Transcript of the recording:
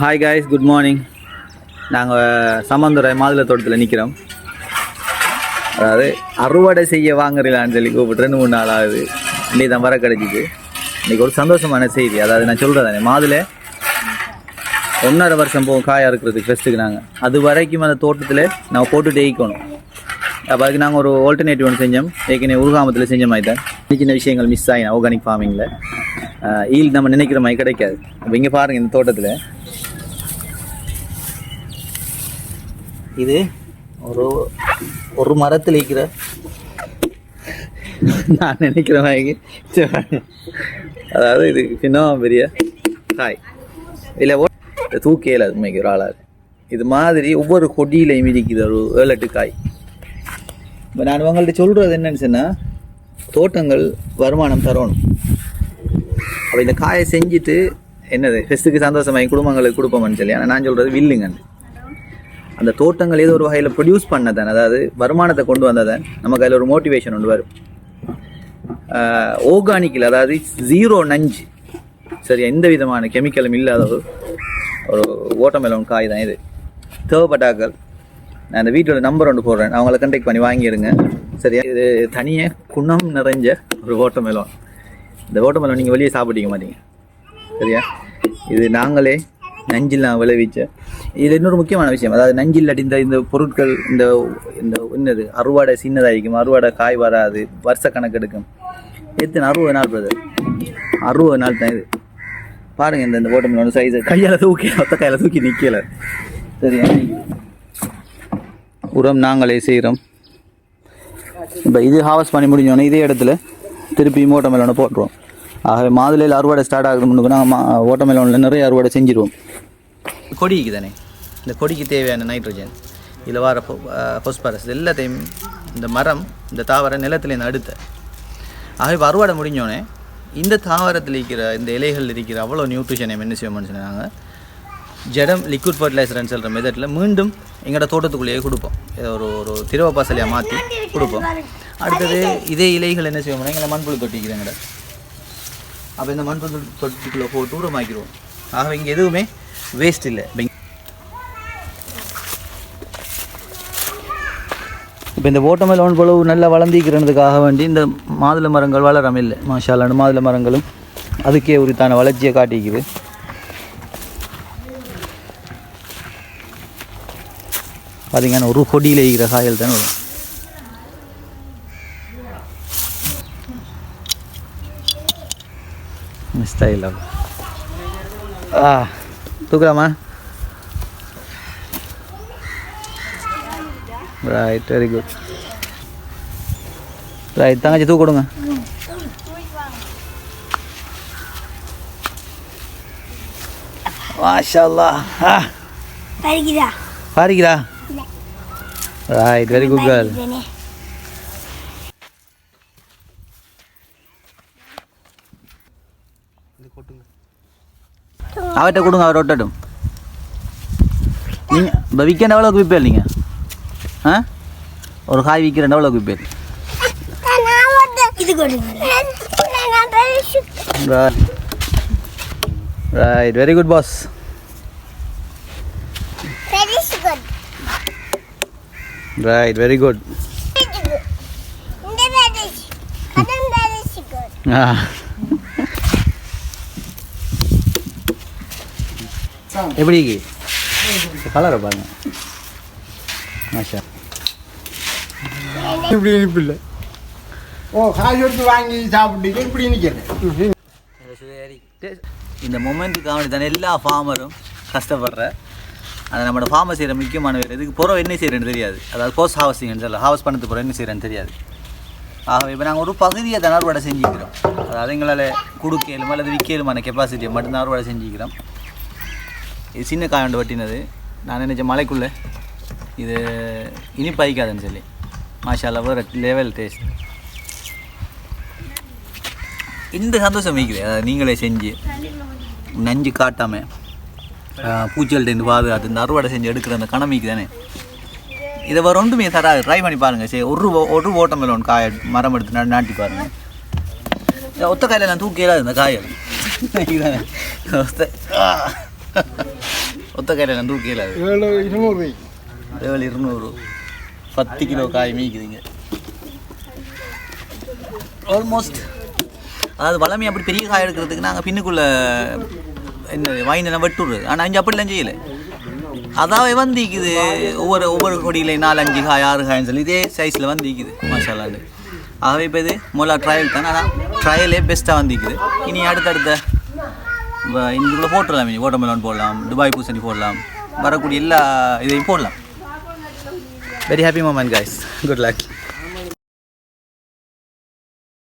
Hi guys, good morning. நாங்கள் சமந்துரை மாதுளை தோட்டத்தில் நிற்கிறோம். அதாவது அறுவடை செய்ய வாங்குறீங்களான்னு சொல்லி கூப்பிட்டு 2-3 நாள் ஆகுது. இன்றைக்கி தான் வர கிடச்சிது. இன்றைக்கி ஒரு சந்தோஷமான செய்தி. அதாவது நான் சொல்கிறதானே, மாதுளை 1.5 வருஷம் போகும் காயாக இருக்கிறதுக்கு ஃபெஸ்ட்டுக்கு. நாங்கள் அது வரைக்கும் அந்த தோட்டத்தில் நான் போட்டுட்டு ஏய்க்கணும். அப்போ அதுக்கு நாங்கள் ஒரு ஆல்டர்னேட்டிவ் ஒன்று செஞ்சோம். ஏற்கனவே உருகாமத்தில் செஞ்ச மாதிரி தான் சின்ன சின்ன விஷயங்கள் மிஸ் ஆகினா ஆர்கானிக் ஃபார்மிங்கில் ஈல்டு நம்ம நினைக்கிற மாதிரி கிடைக்காது. அப்போ இங்கே பாருங்கள், இந்த தோட்டத்தில் இது ஒரு மரத்தில் இருக்கிற நான் நினைக்கிற மாதிரி. அதாவது இது இன்னும் பெரிய காய் இல்லை தூக்கையில் அது உண்மைக்கு ஒரு ஆளாது. இது மாதிரி ஒவ்வொரு கொடியிலையும் இருக்குது ஒரு 7-8 காய். இப்போ நான் உங்கள்கிட்ட சொல்கிறது என்னன்னு சொன்னால், தோட்டங்கள் வருமானம் தரணும். அப்போ இந்த காயை செஞ்சுட்டு என்னது ஃபெஸ்ட்டுக்கு சந்தோஷமாக குடும்பங்களுக்கு கொடுப்போம்னு சொல்லி. ஆனால் நான் சொல்கிறது வில்லுங்க. அந்த தோட்டங்கள் ஏதோ ஒரு வகையில் ப்ரொடியூஸ் பண்ணதான், அதாவது வருமானத்தை கொண்டு வந்ததான் நமக்கு அதில் ஒரு மோட்டிவேஷன் ஒன்று வரும். ஆர்கானிக்கில், அதாவது 0 நஞ்சு, சரியா, எந்த விதமான கெமிக்கலும் இல்லாத ஒரு வாட்டர்மெலன் காய் தான் இது. தேவைப்பட்டாக்கள் நான் அந்த வீட்டோட நம்பர் ஒன்று போடுறேன், அவங்கள கண்டெக்ட் பண்ணி வாங்கிடுங்க, சரியா. இது தனியாக குணம் நிறைஞ்ச ஒரு வாட்டர்மெலன். இந்த வாட்டர்மெலன் நீங்கள் வெளியே சாப்பிட்டிக்க மாட்டீங்க, சரியா. இது நாங்களே நஞ்சில்லாம் விளைவிச்ச. இது இன்னொரு முக்கியமான விஷயம், அதாவது நஞ்சில் அடிந்த இந்த பொருட்கள் இந்த என்னது அறுவடை சின்னதாகிக்கும், அறுவடை காய் வராது, வருஷ கணக்கு எடுக்கும். எத்தனை 60 நாள் பிரதர், 60 நாள் தான் இது. பாருங்கள், இந்த வாட்டர்மெலன் சைஸை கையால் தூக்கி ஒத்த கையில் தூக்கி நிற்கலை, சரியா. உரம் நாங்களே செய்கிறோம். இப்போ இது ஹார்வெஸ்ட் பண்ணி முடிஞ்சோன்னே இதே இடத்துல திருப்பி வாட்டர்மெலனை போட்டுருவோம். ஆகவே மாதுளையில் அறுவடை ஸ்டார்ட் ஆகுது முன்னுக்கு நாங்கள் வாட்டர்மெலனில் நிறைய அறுவடை செஞ்சுருவோம். கொடிக்கு தானே, இந்த கொடிக்கு தேவையான நைட்ரோஜன், இதில் வர பாஸ்பரஸ் எல்லாத்தையும் இந்த மரம், இந்த தாவர நிலத்துலேருந்து அடுத்த. ஆகவே இப்போ அறுவடை முடிஞ்சோடனே இந்த தாவரத்தில் இருக்கிற இந்த இலைகள் இருக்கிற அவ்வளோ நியூட்ரிஷனை என்ன செய்வோம்னு சொன்னாங்க, ஜடம் லிக்விட் ஃபர்டிலைசர்னு சொல்கிற மெத்தடில் மீண்டும் எங்களோட தோட்டத்துக்குள்ளேயே கொடுப்போம். இதை ஒரு திரவ பாசலையாக மாற்றி கொடுப்போம். அடுத்தது இதே இலைகள் என்ன செய்வோம்னா எங்களை மண்புழு தொட்டிக்கிறேங்கட. அப்போ இந்த மண்புழு தொட்டிக்குள்ளே போட்டு உரமாக்கிடுவோம். ஆகவே இங்கே எதுவுமே வேஸ்ட் இல்லை. இப்போ இந்த வாட்டர்மெலன் பொழுவு நல்லா வளர்ந்திக்கிறதுக்காக வேண்டி இந்த மாதுளை மரங்கள் வளராமல் இல்லை. மாஷால்லான மாதுளை மரங்களும் அதுக்கே உரித்தான வளர்ச்சியை காட்டிக்குது. பார்த்தீங்கன்னா ஒரு கொடியில் இருக்கிற காய்கள் தானே வரும். ஸ்டைல் தூக்கலாமா? Right, very good. ரைட், தங்கச்சி தூக்க கொடுங்க. மாஷா அல்லாஹ். பாரிக்கிறா? Right, very good girl. அவர்கிட்ட கொடுங்க, அவர் ஒட்டட்டும். நீங்கள் இப்போ விற்கிற எவ்வளோக்கு விற்பேர் நீங்கள்? ஒரு காய் விற்கிற எவ்வளோக்கு விற்பேர்? Right, very good boss. Right, very good. எப்படி கலரை பாருங்க. மாஷா, இப்படி இனிப்பில்லை. காய் எடுத்து வாங்கி சாப்பிட்டு இப்படி நிற்கிறேன். இந்த மொமெண்ட்டுக்கு தானே எல்லா ஃபார்மரும் கஷ்டப்படுற. அதை நம்மளோட ஃபார்மை செய்கிற முக்கியமான வேறு இதுக்கு போகிறோம் என்ன செய்கிறேன்னு தெரியாது. அதாவது போஸ்ட் ஹாவஸ்டிங்னு சொல்ல, ஹாவஸ் பண்ணது போகிறோம் என்ன செய்கிறேன்னு தெரியாது. ஆகவே இப்போ நாங்கள் ஒரு பகுதியை தான் அறுவடை செஞ்சுக்கிறோம். அதாவது எங்களால் கொடுக்கலுமா அல்லது விற்கலுமான கெப்பாசிட்டியை மட்டும்தான் அறுவடை செஞ்சுக்கிறோம். இது சின்ன காயண்டு வட்டினது. நான் நினச்சேன் மலைக்குள்ளே இது இனிப்பாய்க்காதுன்னு சொல்லி. மாஷால்லா, வேறு லெவல் டேஸ்ட். இந்த சந்தோஷம் வைக்குது. அதாவது நீங்களே செஞ்சு நஞ்சு காட்டாமல் பூச்சிகள்கிட்ட பாதுகாத்து இந்த அறுவடை செஞ்சு எடுக்கிற அந்த கணமிக்கு தானே. இதை வேறு ஒன்றுமே தராது. ட்ரை பண்ணி பாருங்கள். சரி, ஒரு வாட்டர்மெலன் காய் மரம் எடுத்து நாட்டி பாருங்கள். ஒத்த காயில் நான் தூக்கியலாது இந்த காயை. ஒத்த காயில் 2 கீழே 7,200 7,200 10 கிலோ காய் மீக்குதுங்க ஆல்மோஸ்ட். அதாவது வளமையாக அப்படி பெரிய காய் எடுக்கிறதுக்கு நாங்கள் பின்னுக்குள்ளே என்ன வாங்கினெல்லாம் வெட்டுறது. ஆனால் இங்கே அப்படிலாம் செய்யலை. அதாவது வந்திக்குது ஒவ்வொரு கொடியில் 4-5 காய் 6 காய்ன்னு சொல்லி இதே சைஸில் வந்திக்குது மசாலான்னு. ஆகவே இப்போ இது முதல்ல ட்ரையல் தான். ஆனால் ட்ரையலே பெஸ்ட்டாக வந்திக்குது. இனி அடுத்தடுத்த இதுக்குள்ளே போட்டுடலாம். இனி வாட்டர்மெலன் போடலாம், துபாய் பூசணி போடலாம், வரக்கூடிய எல்லா இதையும் போடலாம். Very happy moment guys. Good luck.